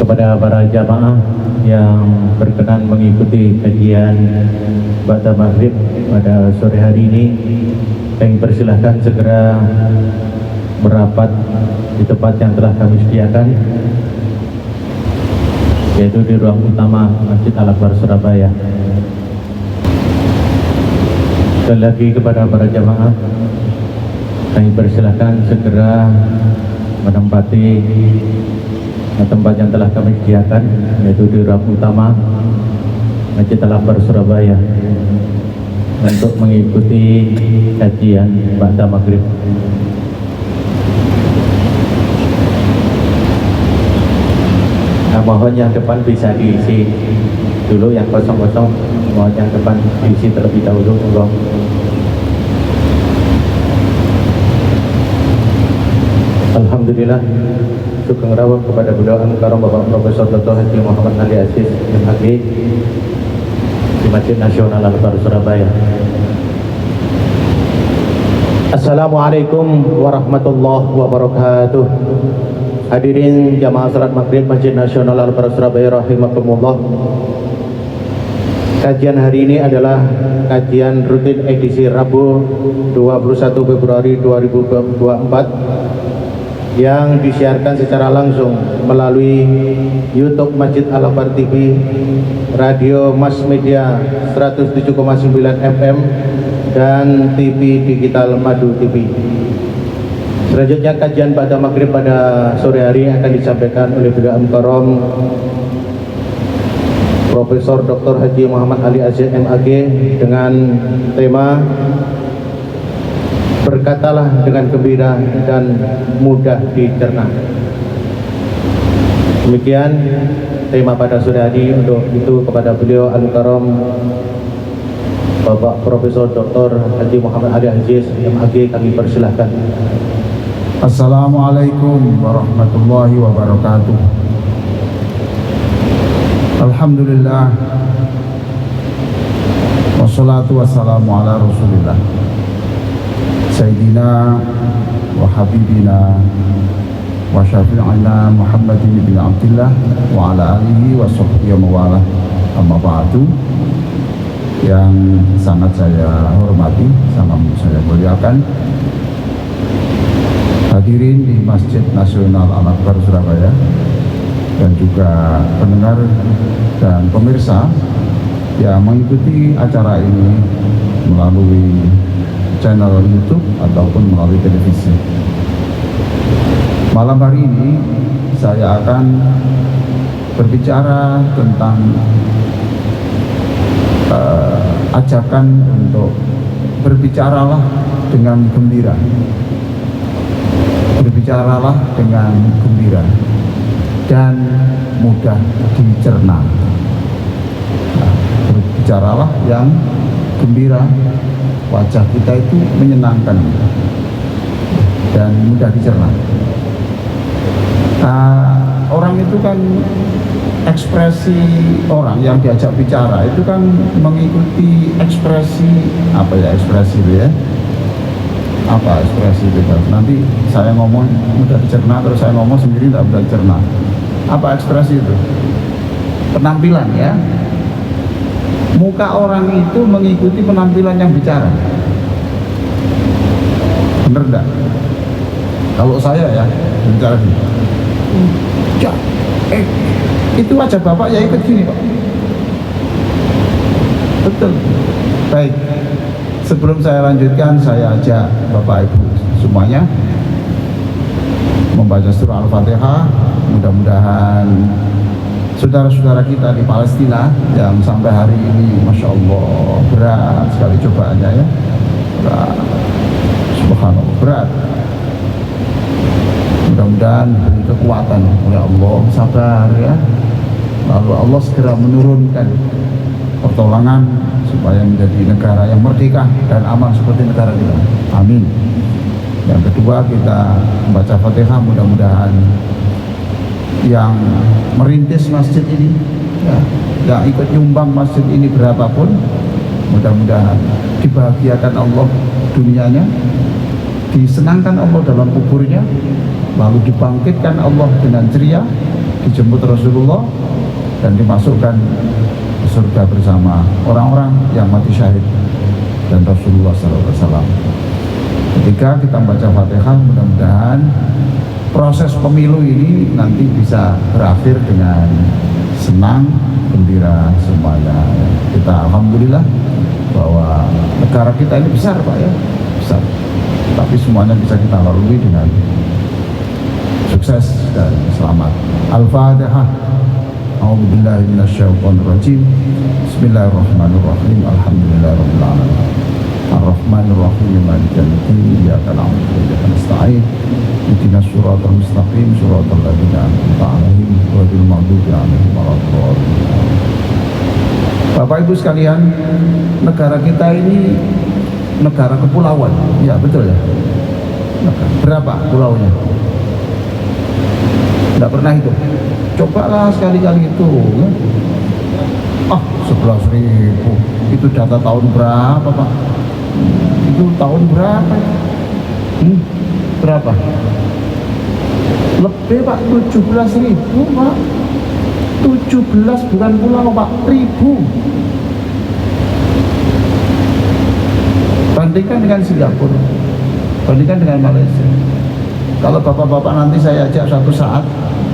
Kepada para jamaah yang berkenan mengikuti kajian Ba'da Maghrib pada sore hari ini, kami persilahkan segera merapat di tempat yang telah kami sediakan, yaitu di ruang utama Masjid Al-Akbar Surabaya. Sekali lagi kepada para jamaah, kami persilahkan segera menempati tempat yang telah kami sediakan, yaitu di ruang utama Masjid Al-Akbar Surabaya, untuk mengikuti kajian Ba'da Maghrib. Nah, mohon yang depan bisa diisi dulu, yang kosong-kosong mohon yang depan diisi terlebih dahulu. Monggo. Alhamdulillah, sugeng rawuh kepada beliau Al-Mukarram Bapak Profesor Dr. Haji Muhammad Ali Aziz MHG di Masjid Nasional Al-Akbar Surabaya. Assalamualaikum warahmatullahi wabarakatuh. Hadirin jamaah salat maghrib Masjid Nasional Al-Akbar Surabaya rahimakumullah. Kajian hari ini adalah kajian rutin edisi Rabu 21 Februari 2024 yang disiarkan secara langsung melalui YouTube Masjid Al-Akbar TV, Radio Mass Media 107,9 FM, dan TV Digital Madu TV. Selanjutnya kajian Ba'da Maghrib pada sore hari akan disampaikan oleh beliau Al-Mukarram Profesor Dr. Haji Muhammad Ali Aziz MAG dengan tema Berkatalah dengan gembira dan mudah dicerna. Demikian tema pada sore hari. Untuk itu kepada beliau Al-Mukarram Bapak Profesor Dr. Haji Muhammad Ali Aziz MAG kami persilahkan. Assalamualaikum warahmatullahi wabarakatuh. Alhamdulillah, wassalatu wassalamu ala rasulillah Sayyidina wa habibina wa syafi'ina Muhammadin bin Abdillah wa ala alihi wa sahbihi wa mawala. Amma ba'du. Yang sangat saya hormati, sangat saya muliakan, hadirin di Masjid Nasional Al-Akbar Surabaya, dan juga pendengar dan pemirsa yang mengikuti acara ini melalui channel YouTube ataupun melalui televisi. Malam hari ini saya akan berbicara tentang ajakan untuk berbicaralah dengan gembira. Berbicaralah dengan gembira dan mudah dicerna. Berbicaralah yang gembira, wajah kita itu menyenangkan dan mudah dicerna. Orang itu kan, ekspresi orang yang diajak bicara itu kan mengikuti ekspresi ekspresi itu ya. Apa ekspresi itu? Nanti saya ngomong mudah dicerna, terus saya ngomong sendiri tidak mudah dicerna. Apa ekspresi itu? Penampilan ya. Muka orang itu mengikuti penampilan yang bicara. Bener enggak? Kalau saya ya bicara gini, itu wajah bapak ya ikut gini Pak. Betul. Baik. Sebelum saya lanjutkan, saya ajak Bapak Ibu semuanya membaca surah Al-Fatihah. Mudah-mudahan saudara-saudara kita di Palestina yang sampai hari ini, Masya Allah, berat sekali cobaannya ya. Berat. Subhanallah, berat. Mudah-mudahan diberi kekuatan oleh Allah, sabar ya. Lalu Allah segera menurunkan pertolongan supaya menjadi negara yang merdeka dan aman seperti negara kita. Amin. Yang kedua, kita membaca Fatihah. Mudah-mudahan yang merintis masjid ini ya, yang ikut nyumbang masjid ini berapapun, mudah-mudahan dibahagiakan Allah dunianya, disenangkan Allah dalam kuburnya, lalu dibangkitkan Allah dengan ceria dijemput Rasulullah dan dimasukkan ke surga bersama orang-orang yang mati syahid dan Rasulullah SAW. Ketika kita baca Fatihah, mudah-mudahan proses pemilu ini nanti bisa berakhir dengan senang, gembira semuanya. Kita alhamdulillah bahwa negara kita ini besar Pak ya, besar. Tapi semuanya bisa kita lalui dengan sukses dan selamat. Al-Fatihah. A'udzubillahi minasyaitonirrajim. Bismillahirrahmanirrahim. Alhamdulillahirabbil alamin. Ar-Rahmanir-Rahim. Maliki yaumiddin. Iyyaka na'budu wa iyyaka nasta'in. Ihdinas siratal mustaqim. Siratal ladzina an'amta 'alaihim ghairil maghdubi 'alaihim waladdallin. Bapak Ibu sekalian, negara kita ini negara kepulauan. Ya, betul ya. Berapa pulaunya? Tidak pernah itu. Cobalah sekali-kali itu. 11.000. Itu data tahun berapa Pak? Itu tahun berapa? Berapa? Lebih Pak, 17.000 Pak. 17 bukan pulau Pak, ribu. Bandingkan dengan Singapura, bandingkan dengan Malaysia. Kalau bapak-bapak nanti saya ajak suatu saat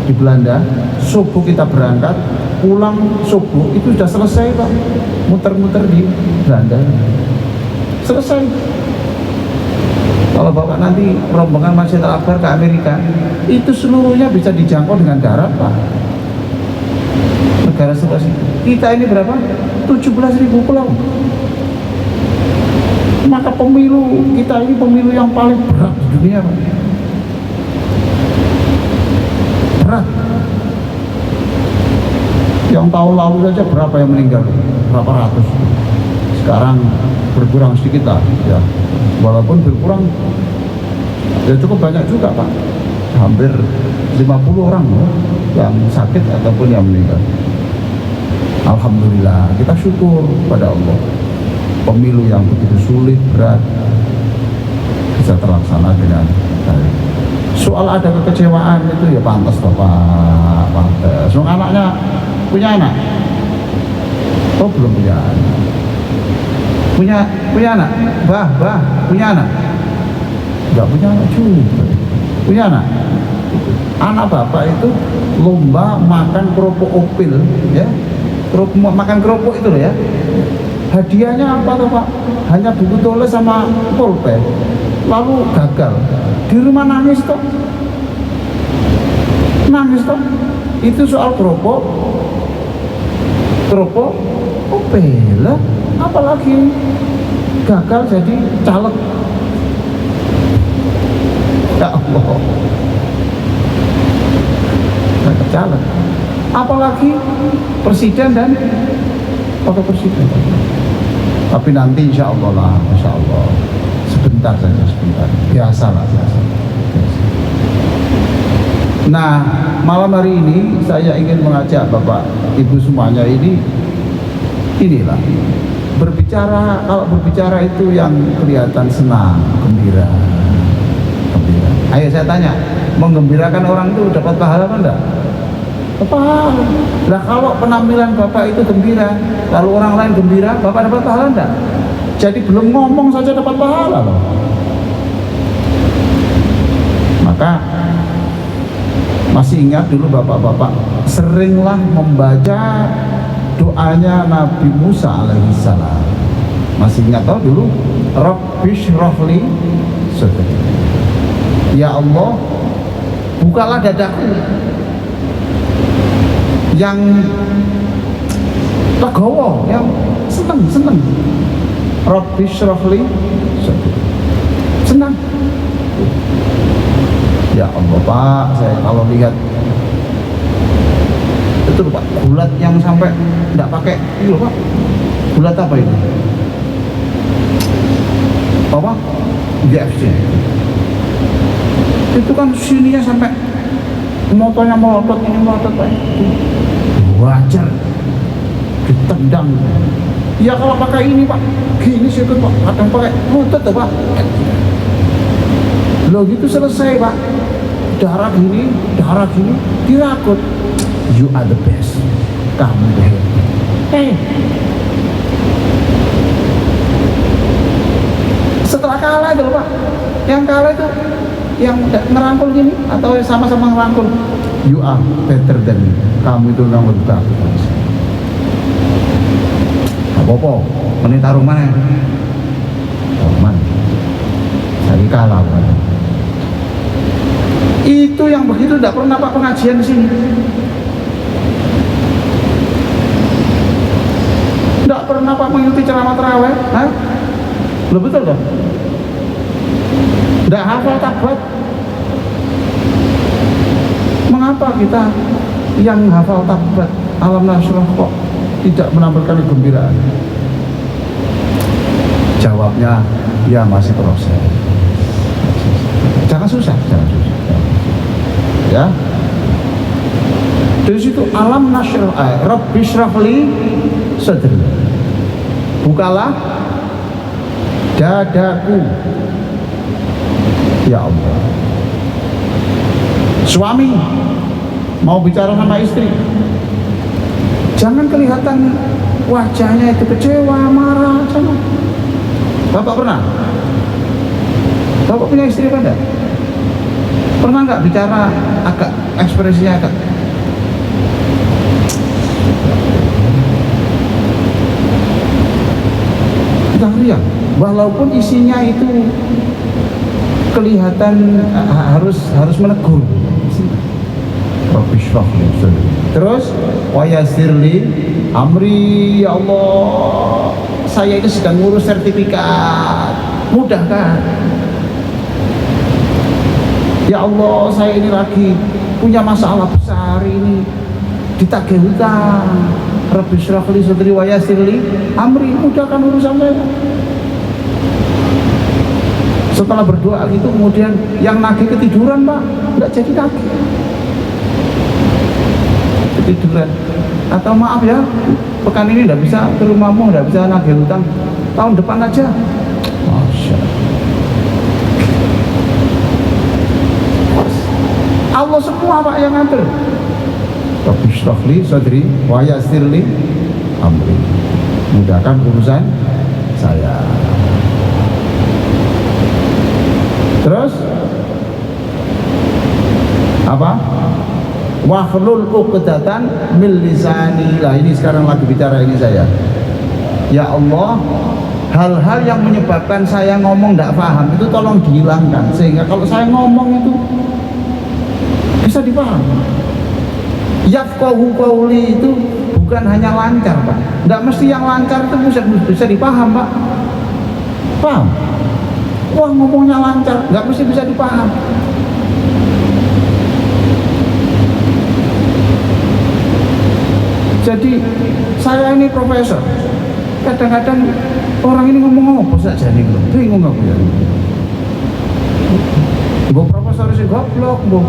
di Belanda, subuh kita berangkat, pulang subuh itu sudah selesai Pak, muter-muter di Belanda, selesai. Kalau bapak nanti rombongan Masjid Al-Akbar ke Amerika, itu seluruhnya bisa dijangkau dengan darat Pak. Negara seluas itu. Kita ini berapa? 17.000 pulau. Maka pemilu kita ini pemilu yang paling berat di dunia Pak. Berat. Yang tahun lalu saja berapa yang meninggal? Berapa ratus. Sekarang berkurang sedikit lah ya. Walaupun berkurang ya cukup banyak juga Pak. Hampir 50 orang yang sakit ataupun yang meninggal. Alhamdulillah, kita syukur pada Allah. Pemilu yang begitu sulit, berat bisa terlaksana dengan baik. Soal ada kekecewaan itu ya pantas Bapak, pantas. So, anaknya punya anak? Oh belum punya anak. Punya anak? Bah, punya anak? Enggak punya anak juga. Punya anak? Anak Bapak itu lomba makan kerupuk opil ya. Makan kerupuk itu loh ya. Hadiahnya apa tuh Pak? Hanya buku tulis sama pulpen. Lalu gagal. Di rumah nangis toh. Nangis toh. Itu soal kerupuk opil lah. Apalagi gagal jadi caleg. Ya Allah. Caleg. Apalagi presiden dan wakil presiden. Tapi nanti insya Allah lah, insya Allah sebentar saja, sebentar. Biasalah, biasa. Nah, malam hari ini saya ingin mengajak Bapak Ibu semuanya inilah berbicara. Kalau berbicara itu yang kelihatan senang, gembira. Ayo saya tanya, menggembirakan orang itu dapat pahala apa enggak? Pahala. Nah kalau penampilan Bapak itu gembira, lalu orang lain gembira, Bapak dapat pahala enggak? Jadi belum ngomong saja dapat pahala loh. Maka masih ingat dulu Bapak-bapak seringlah membaca doanya Nabi Musa alaihissalam. Masih ingat toh dulu? Rabbish rohli sadri. Ya Allah, bukalah dadaku yang legowo, yang seneng. Rabbi syrahli sadri. Senang. Ya Allah Pak, saya kalau lihat itu Pak, gulat yang sampai enggak pakai itu Pak. Gulat apa itu? Apa? GFC. Itu kan sininya sampai motornya melotot, ini melotot Pak. Wajar ditendang. Ya kalau pakai ini Pak, gini sih Pak, kadang pakai lutut Pak. Loh gitu selesai Pak. Darah gini, dirakut. You are the best. Kamu itu hebat. Setelah kalah itu Pak, yang kalah itu yang ngerangkul gini atau sama-sama ngerangkul, you are better than me. Kamu itu nomor satu. Apa-apa, menit taruh mana? Taruh saya kalah Pak. Itu yang begitu tidak pernah Pak pengajian di sini. Tidak pernah Pak mengikuti ceramah tarawih. Loh betul kan? Tidak hafal takbir. Mengapa kita yang hafal takbir alam nasrah kok tidak menampilkan kegembiraan? Jawabnya, ya masih proses. Jangan susah. Ya. Dari situ alam nasrah, Rabbi syrahli sadri. Bukalah dadaku, ya Allah. Suami mau bicara sama istri, jangan kelihatan wajahnya itu kecewa, marah, jangan. Bapak pernah? Bapak punya istri apa enggak? Pernah nggak bicara agak ekspresinya agak kita lihat, walaupun isinya itu kelihatan harus menegur. Terus wa yassirli amri, ya Allah, saya ini sedang ngurus sertifikat, mudah kan? Ya Allah, saya ini lagi punya masalah besar ini, ditagih hutang. Rabbi syrahli sadri wa yassirli amri, mudahkan urusan saya. Setelah berdoa gitu, kemudian yang nagih ketiduran Pak, nggak jadi nagih, ketiduran. Atau maaf ya, pekan ini nggak bisa ke rumahmu, nggak bisa nagih hutang, tahun depan aja. Masya Allah, semua Pak yang ngatur. Rabbi syrahli sadri wa yassirli amri, mudahkan urusan saya. Terus apa? Wahlul 'uqdatan min lisani. Lah ini sekarang lagi bicara ini saya. Ya Allah, hal-hal yang menyebabkan saya ngomong tidak paham itu tolong dihilangkan, sehingga kalau saya ngomong itu bisa dipahami. Yafqahu qawli itu bukan hanya lancar Pak, tidak mesti yang lancar itu bisa dipaham Pak. Paham? Wah, ngomongnya lancar, nggak mesti bisa dipaham. Jadi saya ini profesor, kadang-kadang orang ini ngomong apa saja nih, bingung aku ya. Bu profesor sih goblok, bu.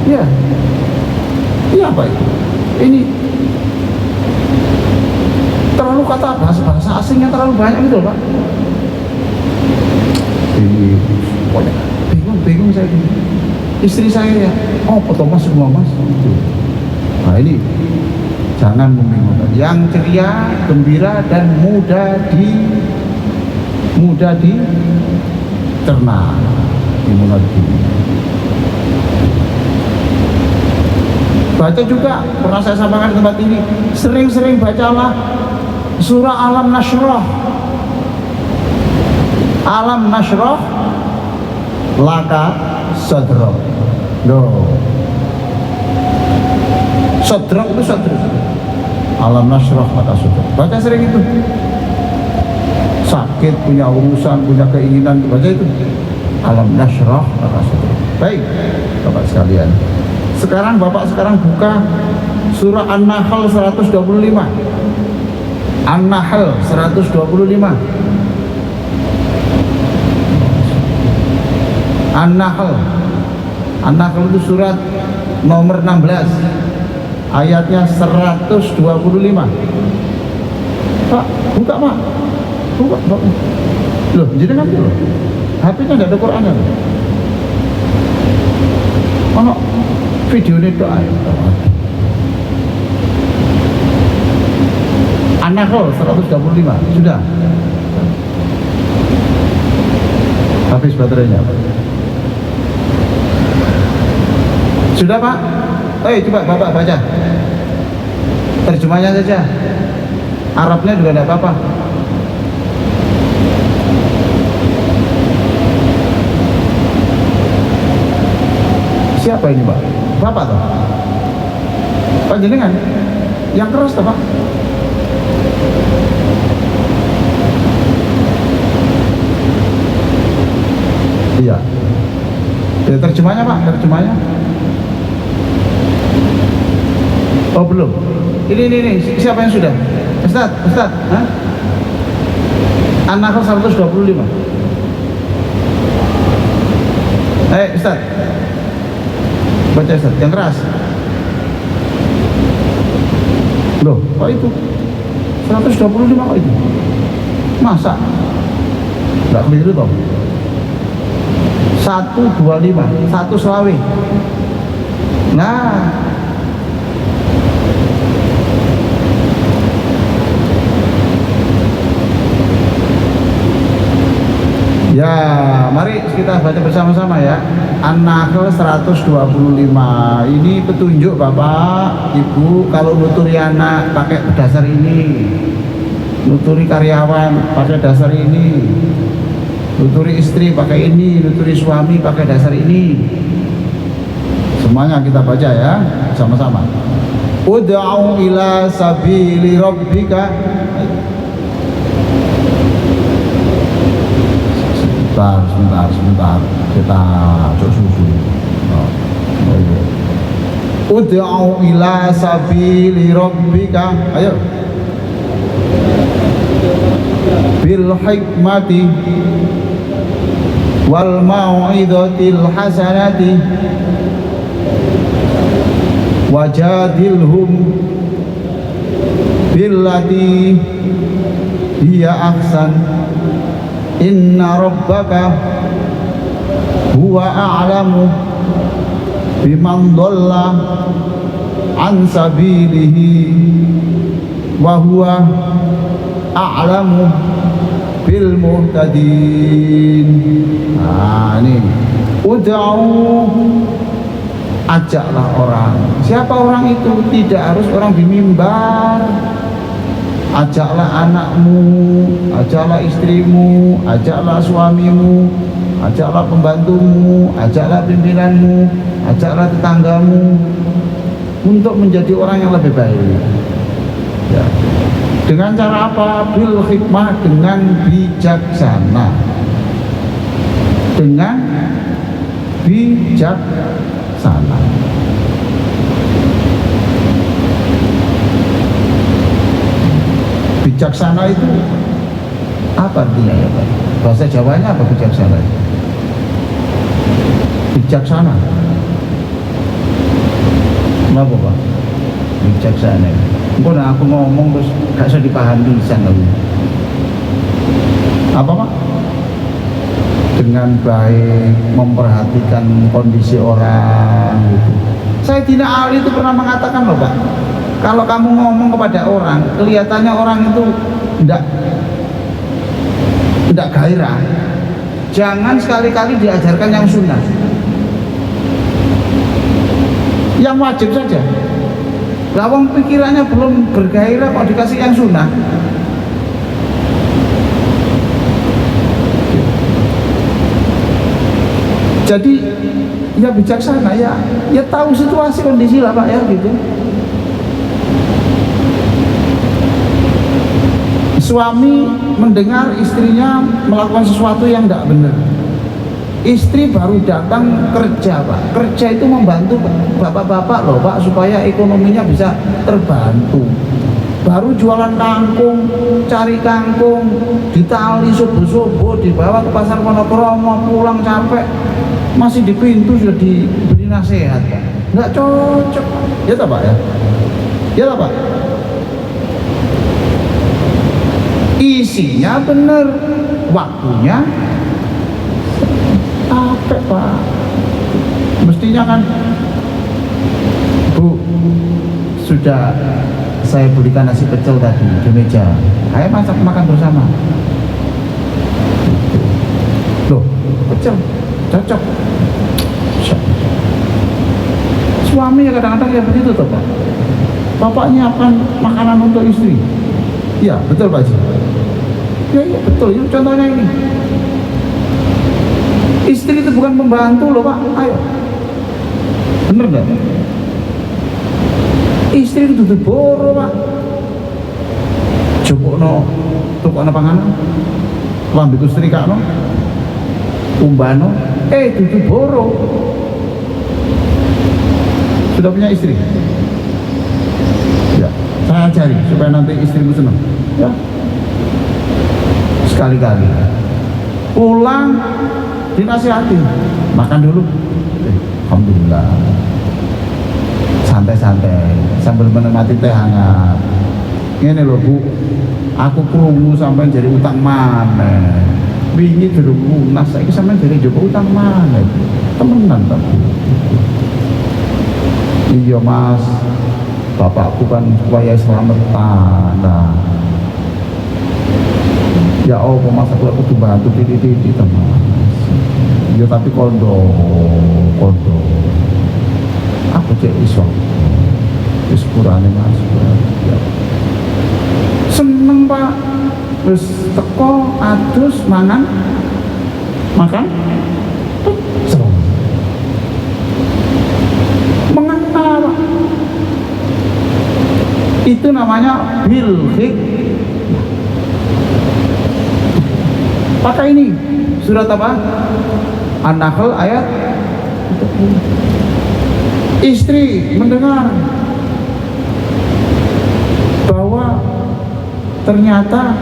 Ya, iya apa itu? Ini terlalu kata bahasa asingnya terlalu banyak gitu Pak. Pokoknya bingung saya ini. Istri saya ya, oh potong mas semua mas. Nah ini jangan membingungkan. Yang ceria, gembira dan mudah dicerna, dimengerti. Baca juga, pernah saya sampaikan di tempat ini, sering-sering bacalah surah Alam Nashrah. Alam Nashrah laka sadra. Loh, sadra itu sadra. Alam Nashrah laka sadra. Baca sering itu. Sakit, punya urusan, punya keinginan, baca itu. Alam Nashrah laka sadra. Baik, Bapak sekalian. Sekarang Bapak buka surah An-Nahl 125. An-Nahl 125. An-Nahl itu surat nomor 16, ayatnya 125. Pak, buka Pak. Buka Pak. Loh, jadi nanti loh. HP-nya enggak ada Qur'annya. Ono video ini doa. An-Nahl 125 sudah habis baterainya. Sudah Pak? Coba Bapak baca terjemahnya saja, Arabnya juga tidak apa-apa. Siapa ini Pak? Bapak toh? Pak jenengan? Yang keras toh Pak? Iya. Ya, terjemahnya Pak, terjemahnya. Oh belum. Ini siapa yang sudah? Ustaz. Hah? An-Nahl 125. Ustaz. Baca Ustaz, yang keras. Loh, kok itu? 125 kok itu? Masa? Nggak keliru toh? 125, 1 selawe. Nah, ya, mari kita baca bersama-sama ya. An-Nahl 125. Ini petunjuk Bapak, Ibu, kalau nuturi anak pakai dasar ini. Nuturi karyawan pakai dasar ini. Nuturi istri pakai ini, nuturi suami pakai dasar ini. Semuanya kita baca ya, sama-sama. Ud'u ila sabili rabbika. Sebentar. Kita cok susu. Ud'u ila sabili rabbika. Ayo. Bil hikmati wal mau'izatil hasanati wajadilhum billati hiya ahsan inna rabbaka huwa a'lamu biman dhalla an sabilihi wa huwa a'lamu bil muhtadin. Nah ini ud'u, ajaklah orang. Siapa orang itu? Tidak harus orang di mimbar. Ajaklah anakmu, ajaklah istrimu, ajaklah suamimu, ajaklah pembantumu, ajaklah pimpinanmu, ajaklah tetanggamu untuk menjadi orang yang lebih baik ya. Dengan cara apa? Bil hikmah, dengan bijaksana. Dengan bijaksana. Bijaksana itu apa artinya ya Pak? Bahasa Jawanya apa bijaksana? Bijaksana. Kenapa Pak? Bijaksana. Kok aku ngomong terus gak bisa dipahami pisan aku. Apa Pak? Dengan baik, memperhatikan kondisi orang gitu. Sayyidina Ali itu pernah mengatakan loh Pak, kalau kamu ngomong kepada orang, kelihatannya orang itu tidak gairah, jangan sekali-kali diajarkan yang sunnah, yang wajib saja. Lawang pikirannya belum bergairah kok dikasih yang sunnah. Jadi ya bijaksana ya tahu situasi kondisi lah Pak ya gitu. Suami mendengar istrinya melakukan sesuatu yang tidak benar. Istri baru datang kerja Pak. Kerja itu membantu bapak-bapak loh Pak, supaya ekonominya bisa terbantu. Baru jualan kangkung, cari kangkung, ditali subuh-subuh, dibawa ke pasar Wonokromo, pulang capek, masih di pintu sudah diberi nasihat Pak. Nggak cocok Pak. Ya tak Pak ya? Ya tak Pak? Isinya benar, waktunya capek Pak. Mestinya kan Bu sudah saya belikan nasi pecel tadi di meja, ayo makan bersama. Loh, pecel cocok. Suami ya kadang-kadang ya begitu toh Pak. Bapak nyiapkan makanan untuk istri. Iya betul Pak Haji. Ya iya betul, ini contohnya ini. Istri itu bukan pembantu loh Pak, ayo. Bener nggak? Istri itu tuh boro Pak. Jupukno tukokno panganan. Lambe istri kakno. Umbano, itu boro. Sudah punya istri? Ya, saya cari supaya nanti istrimu senang. Ya, sekali-kali pulang dinasihati, makan dulu. Alhamdulillah, santai-santai sambil menikmati teh hangat. Ini loh Bu, aku krungu sampai jadi utang mana? Wingi durung lunas, saiki sampean dari Joko utang mana? Temenan ta? Iya Mas, bapakku kan supaya selamatan. Nah, ya oh Mas aku kudu bantu titik-titik teman. Ya tapi kondo. Aku cek iso. Wis kurane Mas. Ya. Seneng Pak. Terus teko adus makan seneng. Mengenal Pak. Itu namanya bil hikmah. Pakai ini surat apa? An-Nahl ayat 30. Istri mendengar bahwa ternyata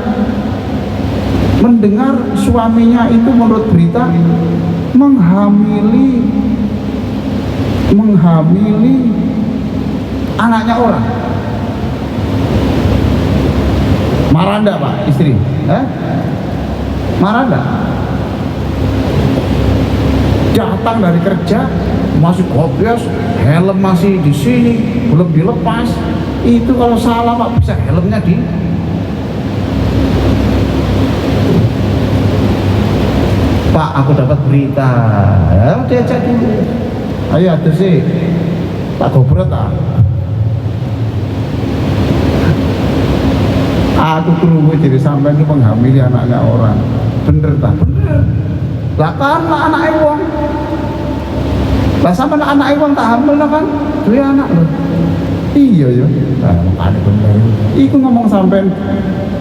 mendengar suaminya itu menurut berita menghamili anaknya orang. Marah enggak Pak istri? Marah enggak? Datang dari kerja masih gobias, helm masih di sini, belum dilepas. Itu kalau salah Pak bisa helmnya di Pak, aku dapat berita. Ya, diajak dulu. Ayo ada sih. Tak gobrot tak. Aku kerungu jadi sampai itu menghamili anaknya orang. Bener tak? Bener. Lah kan lah anaknya wong. Lah sampai anaknya wong tak hamil lah kan? Dua anak loh. Iya ya. Nah, makanya bener. Iku ngomong sampai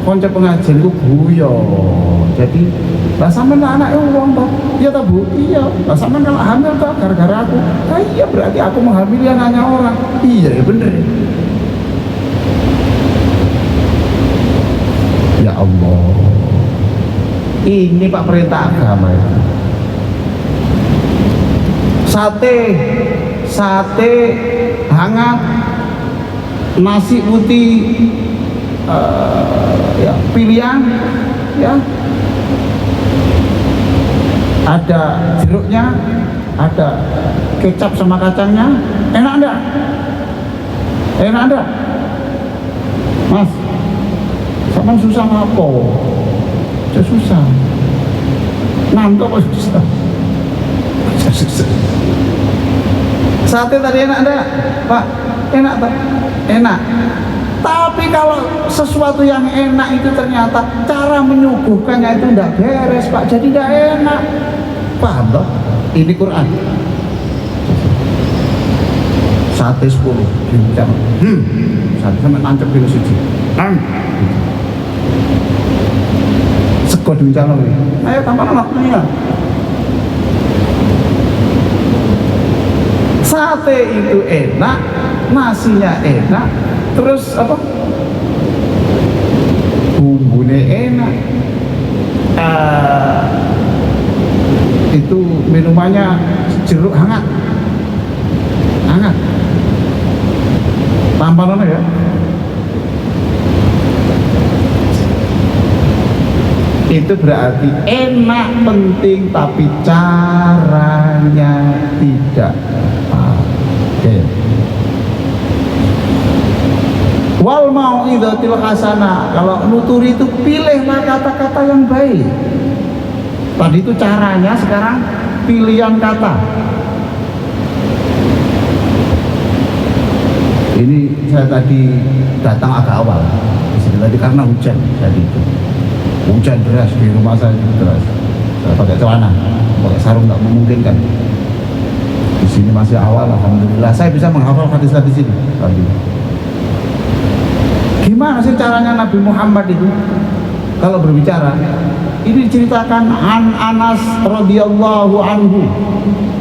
konco pengajian ku guyon. Jadi lah sampean anak uang toh, iya toh Bu, iya. Lah sampean kalau hamil toh gara-gara aku, nah iya berarti aku menghamili anaknya orang. Iya ya bener. Ya Allah, ini Pak perintah agama itu. Sate hangat, nasi putih, ya pilihan, ya. Ada jeruknya, ada kecap sama kacangnya, enak enggak? Enak enggak? Mas, sama susah ngapa? Susah. Ngantuk susah. Sate tadi enak enggak? Pak, enak tak? Enak. Tapi kalau sesuatu yang enak itu ternyata cara menyuguhkannya itu enggak beres Pak, jadi enggak enak. Paham toh? Ini Quran. Sate 10 diucap. Sate sampai nancep kilo siji. Sego diucap lagi. Ayo tambah waktunya. Sate itu enak, nasinya enak, terus apa? Bumbunya enak. Itu minumannya jeruk hangat. Tambahannya ya. Itu berarti enak penting tapi caranya tidak. Oke. Wal mau'izatil hasanah, kalau nuturi itu pilihlah kata-kata yang baik. Tadi itu caranya, sekarang pilihan kata. Ini saya tadi datang agak awal di sini tadi karena hujan tadi itu. Hujan deras di rumah saya itu deras. Saya pakai celana, pakai sarung nggak memungkinkan. Di sini masih awal, alhamdulillah. Saya bisa menghafal hadis-hadis ini tadi. Gimana sih caranya Nabi Muhammad itu kalau berbicara? Ini diceritakan Anas radhiyallahu anhu.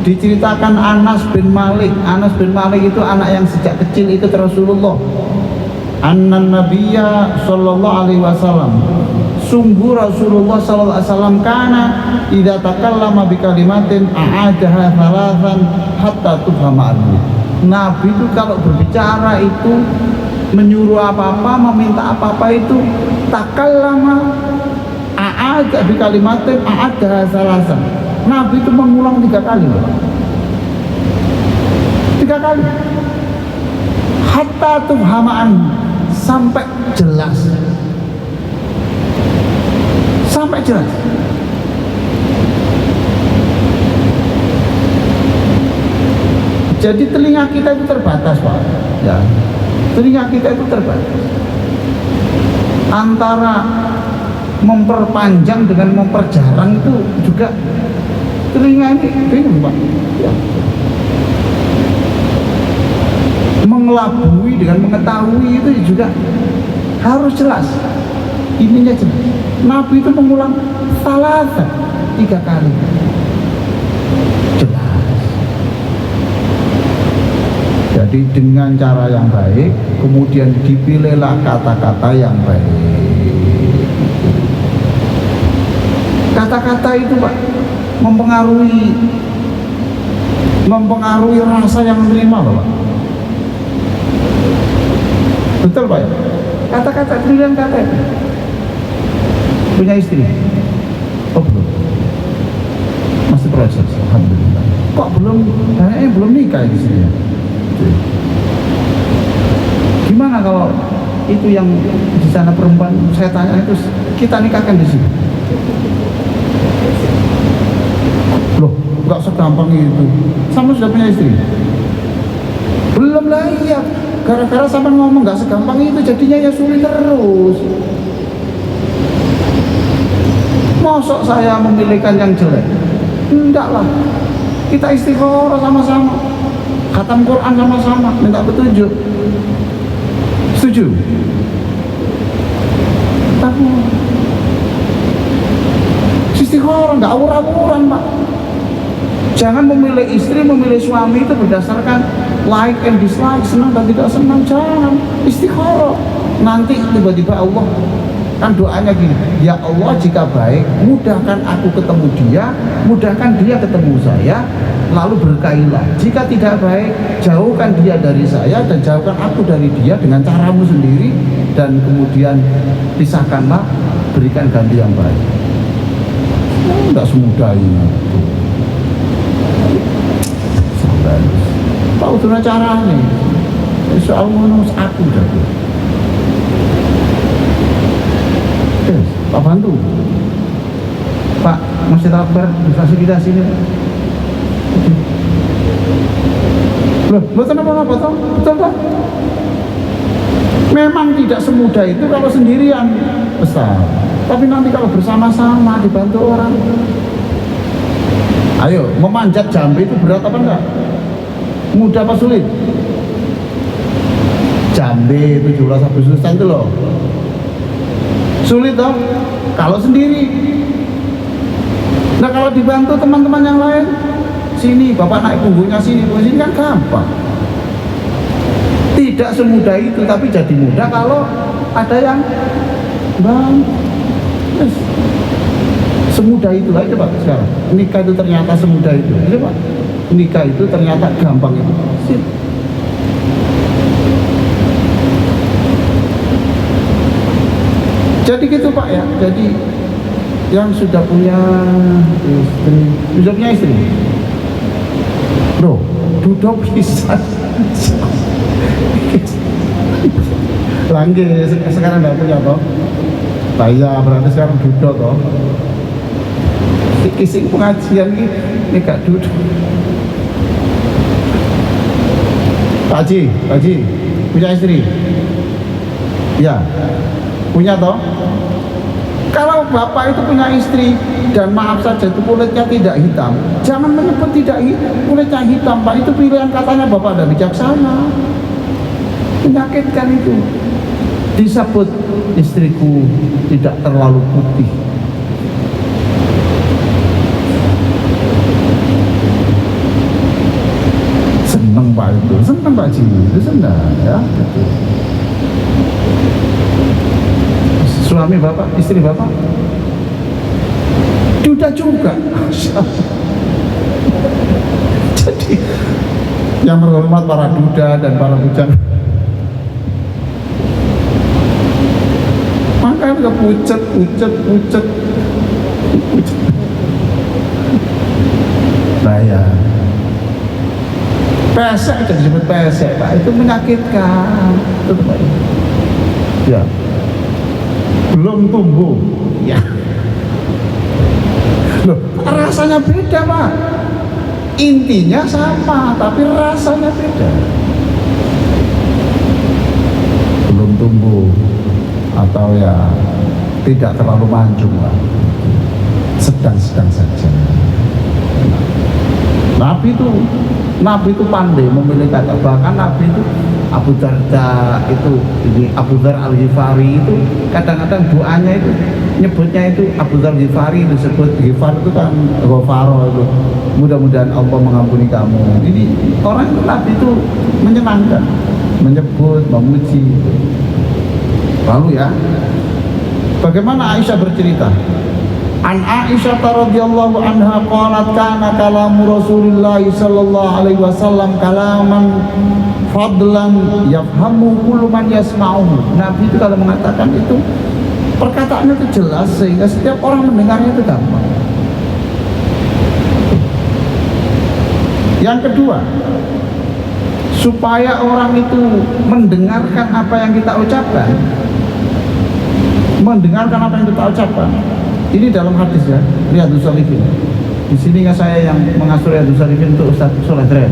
Diceritakan Anas bin Malik. Anas bin Malik itu anak yang sejak kecil ikut Rasulullah. Annan Nabiyya sallallahu alaihi wasallam. Sungguh Rasulullah sallallahu alaihi wasallam kana idza takallama bi kalimatin a'adaha thalathan hatta tufhama anhu. Nabi itu kalau berbicara itu menyuruh apa-apa, meminta apa-apa itu takallama a'ada bi kalimatin a'adaha thalathan. Nabi itu mengulang 3 kali loh. 3 kali. Hatta tufhama anhu, sampai jelas. Sampai jelas. Jadi telinga kita itu terbatas, Pak. Ya. Telinga kita itu terbatas. Antara memperpanjang dengan memperjarang itu juga telinga ini bingung, Pak. Ya. Mengelabui dengan mengetahui itu juga harus jelas. Ininya jelas. Nabi itu mengulang salasa 3 kali. Jelas. Jadi dengan cara yang baik, kemudian dipilihlah kata-kata yang baik. Kata-kata itu, Pak, mempengaruhi rasa yang menerima, Pak. Betul, Pak? Kata-kata, pilihan kata itu. Punya istri? Oh, belum. Masih proses, alhamdulillah. Kok belum? Kayaknya belum nikah di sini. Gimana kalau itu yang di sana perempuan saya tanya itu kita nikahkan di sini? Loh, nggak segampang itu. Sama sudah punya istri? Belum lah, iya. Gara-gara sampai ngomong nggak segampang itu, jadinya ya sulit terus. Mosok saya memilihkan yang jelek? Enggak lah. Kita istikharah sama-sama, khatam Quran sama-sama, minta petunjuk. Setuju? Tapi istikharah, nggak awur-awuran, Pak. Jangan memilih istri, memilih suami itu berdasarkan like and dislike, senang dan tidak senang. Jangan. Istikharah. Nanti tiba-tiba Allah, kan doanya gini, ya Allah jika baik mudahkan aku ketemu dia, mudahkan dia ketemu saya, lalu berkailah. Jika tidak baik, jauhkan dia dari saya dan jauhkan aku dari dia dengan caramu sendiri, dan kemudian pisahkanlah, berikan ganti yang baik. Tidak semudah ini. Tahu tuh caranya. Soal menurut aku dah. Pak bantu, Pak masih sabar fasilitasi ini. Loh, betul apa toh? Betul toh? Memang tidak semudah itu kalau sendirian besar, tapi nanti kalau bersama-sama dibantu orang. Ayo, memanjat jambe itu berat apa enggak? Mudah apa sulit? Jambe 17 Agustus itu loh. Sulit toh kalau sendiri. Nah kalau dibantu teman-teman yang lain, sini bapak naik punggungnya sini kan gampang. Tidak semudah itu, tapi jadi mudah kalau ada yang bang. Yes. Semudah itulah itu, Pak. Sekarang nikah itu ternyata semudah itu. Ini, Pak, nikah itu ternyata gampang itu. Sip. Jadi gitu, Pak, ya. Jadi yang sudah punya istri, loh, duduk bisa. Bangke sekarang nggak punya toh. Nah iya berarti sekarang duduk toh. Isi pengajian ini gak duduk. Pak Haji punya istri? Ya, punya toh. Kalau bapak itu punya istri dan maaf saja itu kulitnya tidak hitam, jangan menyebut kulitnya hitam, Pak. Itu pilihan katanya bapak ada bijaksana. Menyakitkan itu. Disebut istriku tidak terlalu putih. Seneng Pak itu, seneng Pak Ji, itu seneng ya. Suami bapak, istri bapak, duda juga. Jadi yang berhormat para duda dan para bujang, makanya udah pucet. Nah ya, pesek aja disebut pesek Pak, itu menyakitkan. Itu Pak. Ya. Belum tumbuh ya. Loh, rasanya beda Pak, intinya sama tapi rasanya beda. Belum tumbuh atau ya tidak terlalu mancung lah, sedang-sedang saja. Nabi itu pandai memilih kata, bahkan Nabi itu Abu Darda itu, ini Abu Dzar Al-Ghifari itu kadang-kadang doanya itu nyebutnya itu Abu Dzar Al-Ghifari, disebut Ghifar itu kan Ghafaro itu, mudah-mudahan Allah mengampuni kamu. Ini orang Nabi itu menyenangkan, menyebut, memuji. Lalu ya, bagaimana Aisyah bercerita? An Aisyah radhiyallahu anha qalat kana kalamu Rasulullah sallallahu alaihi wasallam kalaman fadlan yafhamu kullu man yasma'uhu. Nabi itu kalau mengatakan itu perkataannya itu jelas sehingga setiap orang mendengarnya itu gampang. Yang kedua, supaya orang itu mendengarkan apa yang kita ucapkan, ini dalam hadis ya, Riyadhus Shalihin. Di sini saya yang mengasuh Riyadhus Shalihin untuk Ustaz Soleh Dren.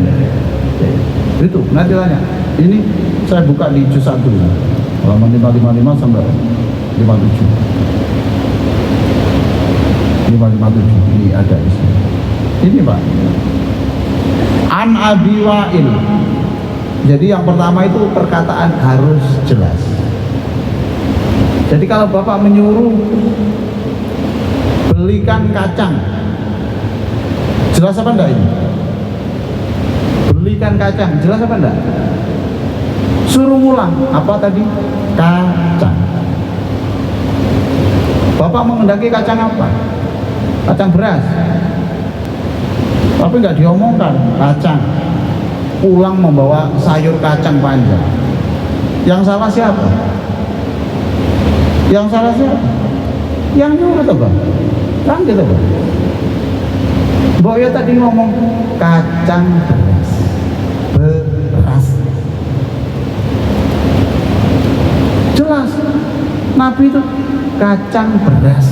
Itu nanti tanya. Ini saya buka di juz 1 halaman 555 sampai 57. 557 ini ada di sini. Ini Pak. An Abi Wa'il. Jadi yang pertama itu perkataan harus jelas. Jadi kalau Bapak menyuruh belikan kacang, jelas apa enggak ini? Belikan kacang, jelas apa enggak? Suruh ngulang, apa tadi? Kacang. Bapak menghendaki kacang apa? Kacang beras. Tapi enggak diomongkan, kacang. Pulang membawa sayur kacang panjang. Yang salah siapa? Yang salah siapa? Yang nyuruh tuh Bang. Kan gitu Bang. Mbok ya tadi ngomong kacang beras. Beras. Jelas. Nabi itu kacang beras.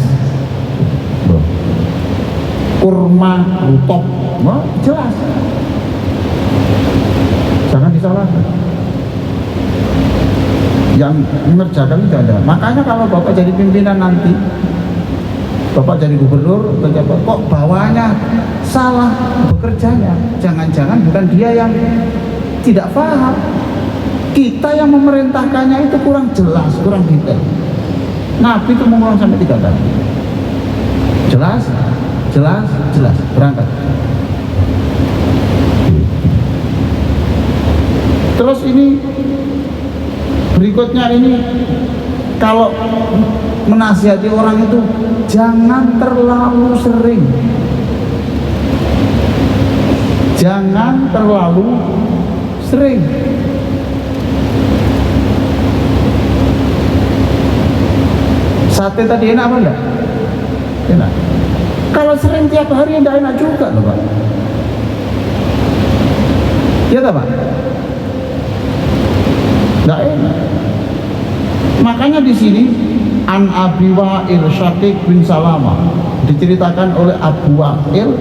Kurma rutop. Wah, jelas. Jangan disalahkan. Yang mengerjakan itu ada. Makanya kalau Bapak jadi pimpinan nanti, Bapak jadi gubernur, kok bawahnya salah bekerjanya, jangan-jangan bukan dia yang tidak paham, kita yang memerintahkannya itu kurang jelas, kurang detail. Nabi itu mengulang sampai 3 kali. Jelas, jelas, jelas, berangkat. Terus ini berikutnya ini, kalau menasihati orang itu jangan terlalu sering, jangan terlalu sering. Sate tadi enak apa enggak? Enak. Kalau sering tiap hari enggak enak juga loh Pak. Iya tak Pak? Enggak enak. Makanya di sini An Abi Wa'il Syaqiq bin Salama diceritakan oleh Abu Wa'il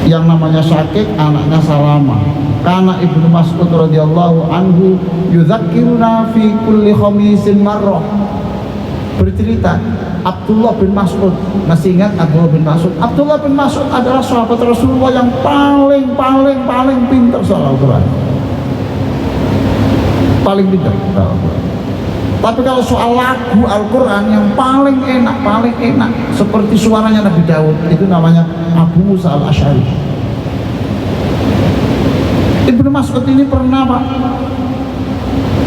yang namanya Syaqiq, anaknya Salama. Karena Ibnu Mas'ud radhiyallahu anhu yudzakiruna fi kulli khamisin marrah. Bercerita Abdullah bin Mas'ud, masih ingat Abdullah bin Mas'ud? Abdullah bin Mas'ud adalah sahabat Rasulullah yang paling pintar soal Al-Quran. Paling pintar soal Al-Quran. Tapi kalau soal lagu Al-Quran yang paling enak seperti suaranya Nabi Daud, itu namanya Abu Musa al-Asy'ari. Ibnu Mas'ud ini pernah, Pak,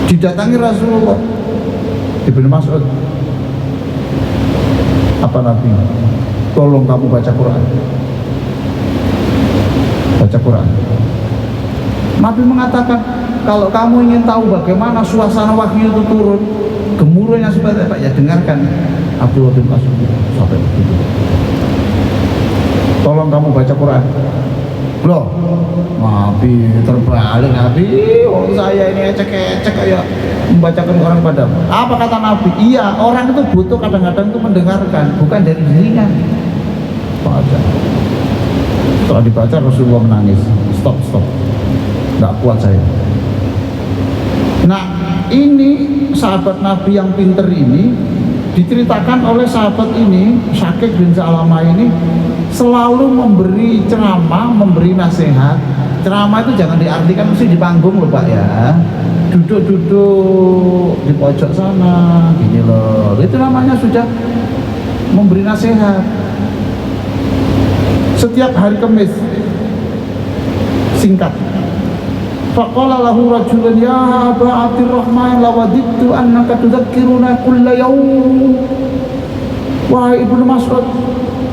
didatangi Rasulullah. Ibnu Mas'ud, apa Nabi, tolong kamu baca Quran. Baca Quran. Nabi mengatakan, kalau kamu ingin tahu bagaimana suasana wahyu itu turun, gemuruhnya seperti apa, ya dengarkan Abdullah bin Mas'ud sampai begitu. Tolong kamu baca Quran. Loh, Nabi terbalik. Nabi, oh saya ini ecek-ecek kayak membacakan orang padamu. Apa kata Nabi? Iya, orang itu butuh kadang-kadang itu mendengarkan, bukan dari dirinya. Baca. Setelah dibaca Rasulullah menangis. Stop. Nggak kuat saya. Nah, ini sahabat Nabi yang pinter ini diceritakan oleh sahabat ini, Syaqiq bin Salama ini, selalu memberi ceramah, memberi nasihat. Ceramah itu jangan diartikan mesti di panggung loh Pak ya. Duduk di pojok sana, gini loh. Itu namanya sudah memberi nasihat. Setiap hari Kamis, singkat. Faqala lahu rajulun ya Aba Abdurrahman lawadittu annaka tudzakkiruna kulla yawm. Wahai Ibnu Mas'ud,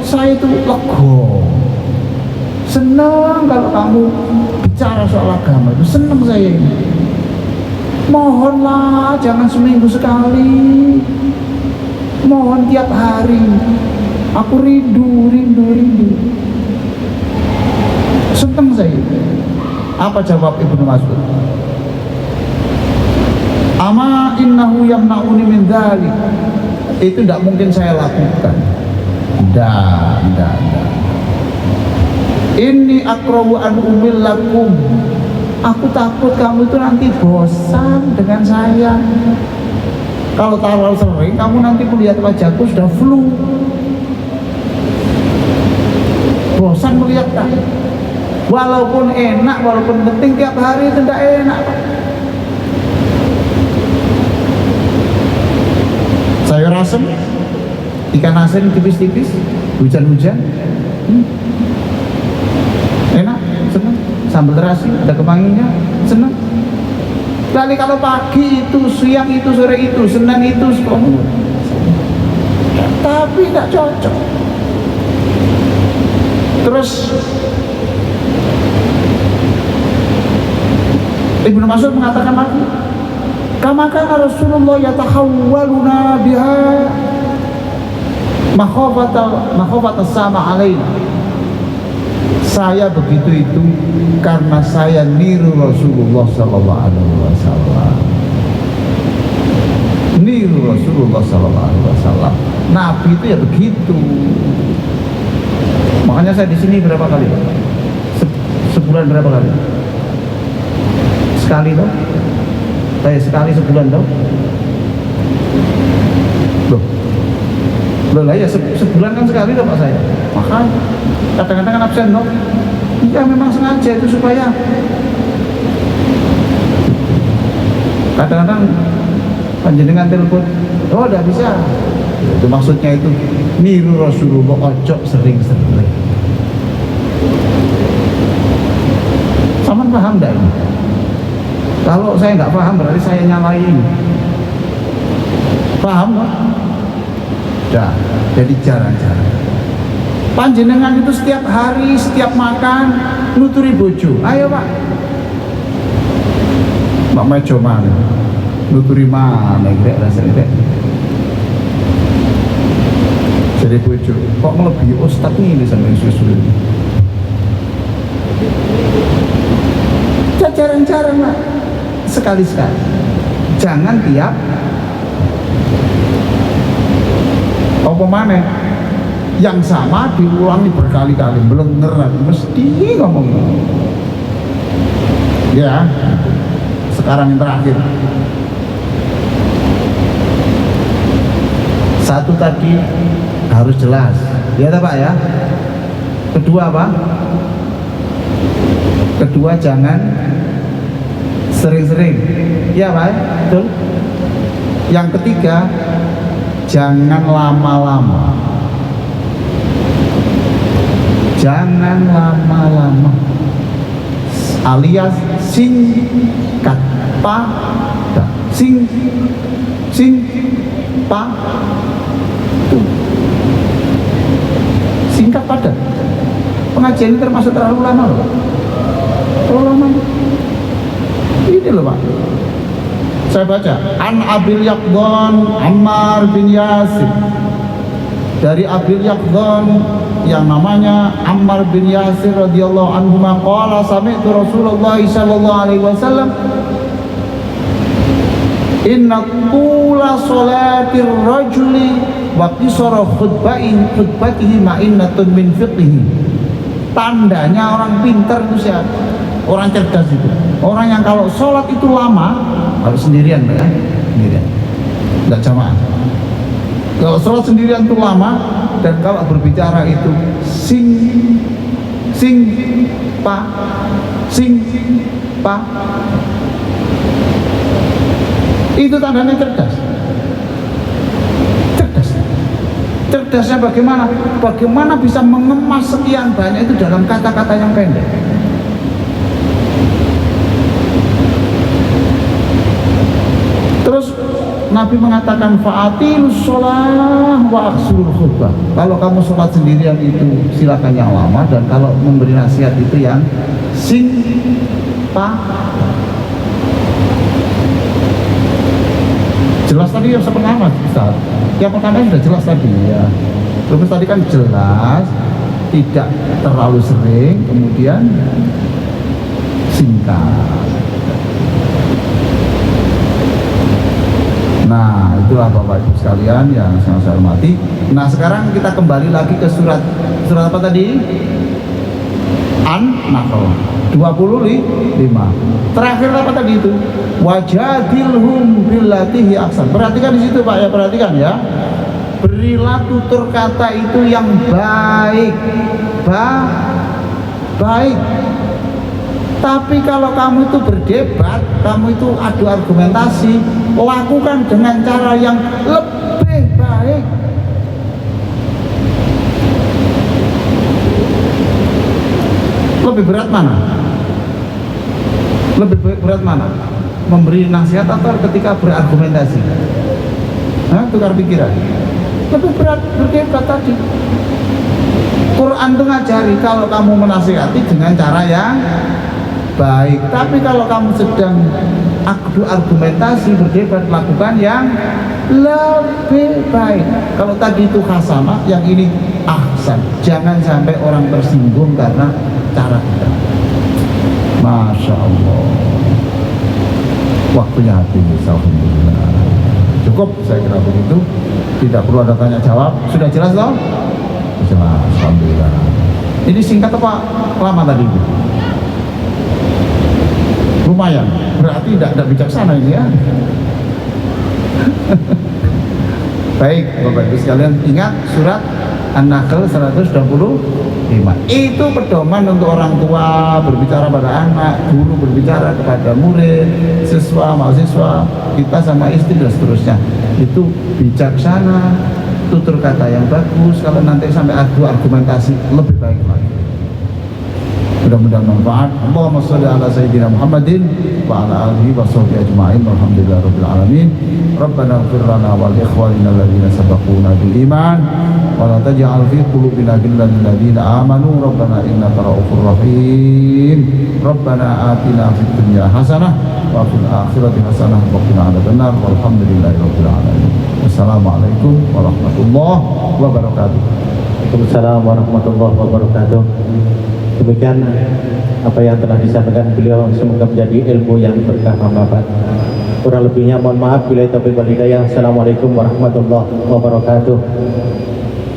saya itu lego, senang kalau kamu bicara soal agama, itu senang saya ini. Mohonlah jangan seminggu sekali, mohon tiap hari. Aku rindu. Senang saya. Apa jawab Ibnu Mas'ud? Ama innahu yamna'uni min dzalik. Itu tidak mungkin saya lakukan. Tidak. Ini akrawu an umillakum. Aku takut kamu itu nanti bosan dengan saya. Kalau terlalu sering, kamu nanti melihat wajahku sudah flu. Bosan melihat kan? Walaupun enak, walaupun penting tiap hari itu tidak enak. Sayur asem, ikan asin tipis-tipis, hujan-hujan, enak, senang. Sambal terasi, ada kemanginya, senang. Kali kalau pagi itu, siang itu, sore itu, Senin itu, tapi tidak cocok. Terus Ibnu Mas'ud mengatakan lagi, kama kana Rasulullah yatahawwaluna biha makhafata sama alaina. Saya begitu itu karena saya niru Rasulullah sallallahu alaihi wasallam. Niru Rasulullah sallallahu alaihi wasallam. Nabi itu ya begitu. Makanya saya di sini berapa kali? Sebulan berapa kali? Sekali toh? Kayak sekali sebulan toh? Loh lah ya sebulan kan sekali toh Pak saya. Makanya kadang-kadang kan absen toh? Ya memang sengaja itu supaya kadang-kadang panjenengan telepon, oh udah bisa. Itu maksudnya itu niru Rasulullah, ojo sering-sering. Saman paham enggak ini? Kalau saya nggak paham berarti saya nyalain. Paham nggak? Dah, jadi jarang-jarang. Panjenengan itu setiap hari, setiap makan nuturi bojo. Ayo Pak. Mak mejo mana? Nuturi mana? Grek rasanya grek. Jadi bojo. Kok melebihi ustad ini sampai susu ini? Jarang-jarang Pak. Sekali-sekali. Jangan tiap apa maneh yang sama diulangi berkali-kali, belengeran mesti ngomong ya. Sekarang yang terakhir, satu tadi harus jelas ya Pak ya. Kedua apa? Kedua jangan sering-sering ya Pak, betul. Yang ketiga jangan lama-lama, jangan lama-lama, alias singkat padat, singkat padat. Pengajian ini termasuk terlalu lama loh, terlalu lama ini loh Pak. Saya baca An Abil Yaqdhan Ammar bin Yasir, dari Abil Yaqdhan yang namanya Ammar bin Yasir radhiyallahu anhu qala sami'tu Rasulullah sallallahu alaihi wasallam inna tula salatir rajuli wa qisara khutbatihi ma'innatun min fiqhihi. Tandanya orang pintar itu siapa? Orang cerdas itu, orang yang kalau sholat itu lama, harus sendirian ya, sendirian, tidak jamaah. Kalau sholat sendirian itu lama, dan kalau berbicara itu pa, itu tandanya cerdas. Cerdasnya bagaimana? Bagaimana bisa mengemas sekian banyak itu dalam kata-kata yang pendek. Terus Nabi mengatakan fa'atilus sholah wa aksurul khutbah. Kalau kamu sholat sendirian itu silakan yang lama, dan kalau memberi nasihat itu yang jelas tadi yang sepertama Ustaz. Yang pertama sudah jelas tadi ya. Terus tadi kan jelas, tidak terlalu sering, kemudian singkat. Nah, itulah Bapak Ibu sekalian yang sangat saya hormati. Nah, sekarang kita kembali lagi ke surat apa tadi? An-Nahl 25. Terakhir apa tadi itu? Wajadilhum billati hi ahsan. Perhatikan di situ Pak ya, perhatikan ya. Berilah tutur kata itu yang baik. Baik. Tapi kalau kamu itu berdebat, kamu itu adu argumentasi, lakukan dengan cara yang lebih baik. Lebih berat mana? Lebih berat mana? Memberi nasihat atau ketika berargumentasi? Tukar pikiran. Lebih berat berdebat tadi. Quran itu ngajari kalau kamu menasihati dengan cara yang baik. Tapi kalau kamu sedang adu argumentasi, berdebat, lakukan yang lebih baik. Kalau tadi itu hasanah, yang ini ahsan. Jangan sampai orang tersinggung karena cara kita. Masya Allah. Waktunya habis. Alhamdulillah. Cukup, saya kira begitu. Tidak perlu ada tanya jawab. Sudah jelas loh? Jelas. Alhamdulillah. Ini singkat apa lama tadi itu? Lumayan. Berarti tidak bijaksana ini ya. Baik, Bapak Ibu sekalian, ingat surat An-Nahl 125. Itu pedoman untuk orang tua berbicara pada anak, guru berbicara kepada murid, siswa, mahasiswa, kita sama istri dan seterusnya. Itu bijaksana, tutur kata yang bagus. Kalau nanti sampai adu argumentasi, lebih baik lagi. Mudah-mudahan manfaat. Allahumma sholli ala sayyidina Muhammadin wa ala alihi wa sahbihi ajma'in. Walhamdulillahirabbil alamin. Rabbana ighfir lana wa li ikhwanina alladhina sabaquna bil iman wa la taj'al fi qulubina ghillan lil ladzina amanu rabbana innaka ra'ufur rahim. Rabbana atina fid dunya hasanah wa fil akhirati hasanah wa qina adzabannar. Walhamdulillahirabbil alamin. Wassalamualaikum warahmatullahi wabarakatuh. Waalaikumsalam warahmatullahi wabarakatuh. Demikian apa yang telah disampaikan beliau, semoga menjadi ilmu yang berkah manfaat. Kurang lebihnya mohon maaf, bila taufiq wal hidayah. Assalamualaikum warahmatullahi wabarakatuh.